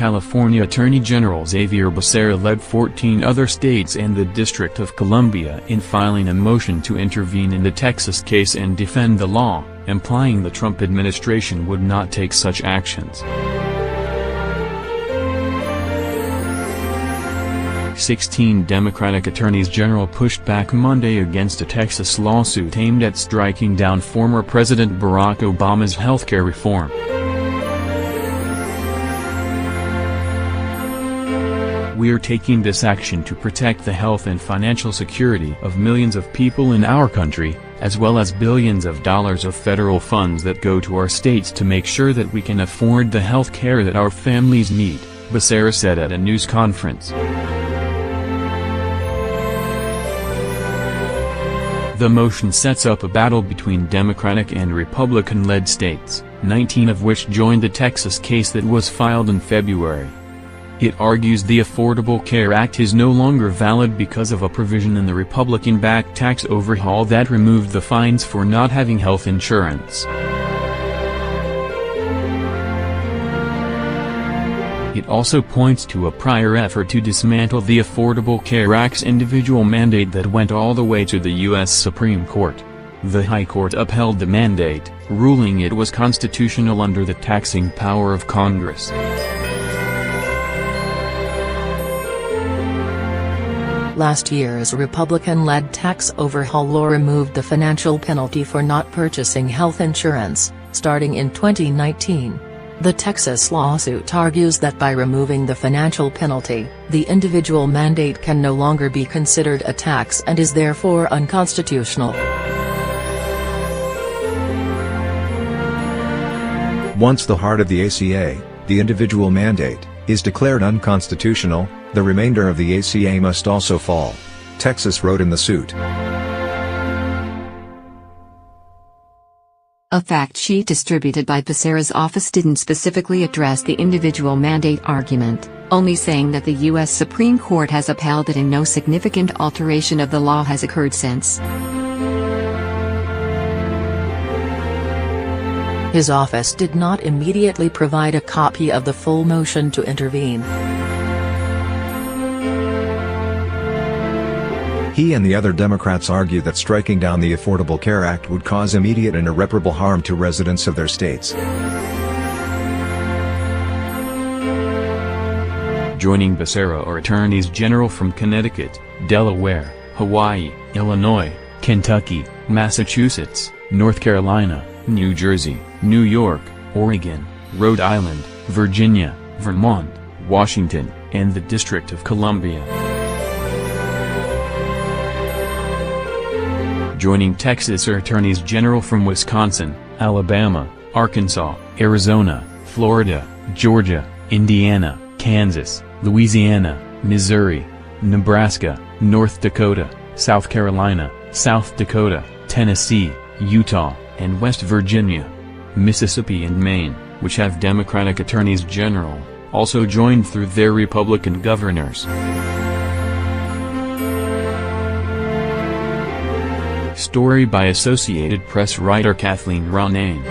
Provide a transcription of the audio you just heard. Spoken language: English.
California Attorney General Xavier Becerra led 14 other states and the District of Columbia in filing a motion to intervene in the Texas case and defend the law, implying the Trump administration would not take such actions. 16 Democratic attorneys general pushed back Monday against a Texas lawsuit aimed at striking down former President Barack Obama's healthcare reform. "We're taking this action to protect the health and financial security of millions of people in our country, as well as billions of dollars of federal funds that go to our states to make sure that we can afford the health care that our families need," Becerra said at a news conference. The motion sets up a battle between Democratic and Republican-led states, 19 of which joined the Texas case that was filed in February. It argues the Affordable Care Act is no longer valid because of a provision in the Republican-backed tax overhaul that removed the fines for not having health insurance. It also points to a prior effort to dismantle the Affordable Care Act's individual mandate that went all the way to the U.S. Supreme Court. The High Court upheld the mandate, ruling it was constitutional under the taxing power of Congress. Last year's Republican-led tax overhaul law removed the financial penalty for not purchasing health insurance, starting in 2019. The Texas lawsuit argues that by removing the financial penalty, the individual mandate can no longer be considered a tax and is therefore unconstitutional. Once the heart of the ACA, the individual mandate, is declared unconstitutional, the remainder of the ACA must also fall. Texas wrote in the suit. A fact sheet distributed by Becerra's office didn't specifically address the individual mandate argument, only saying that the U.S. Supreme Court has upheld it and no significant alteration of the law has occurred since. His office did not immediately provide a copy of the full motion to intervene. He and the other Democrats argue that striking down the Affordable Care Act would cause immediate and irreparable harm to residents of their states. Joining Becerra are attorneys general from Connecticut, Delaware, Hawaii, Illinois, Kentucky, Massachusetts, North Carolina, New Jersey, New York, Oregon, Rhode Island, Virginia, Vermont, Washington, and the District of Columbia. Joining Texas are attorneys general from Wisconsin, Alabama, Arkansas, Arizona, Florida, Georgia, Indiana, Kansas, Louisiana, Missouri, Nebraska, North Dakota, South Carolina, South Dakota, Tennessee, Utah, and West Virginia. Mississippi and Maine, which have Democratic attorneys general, also joined through their Republican governors. Story by Associated Press writer Kathleen Ronayne.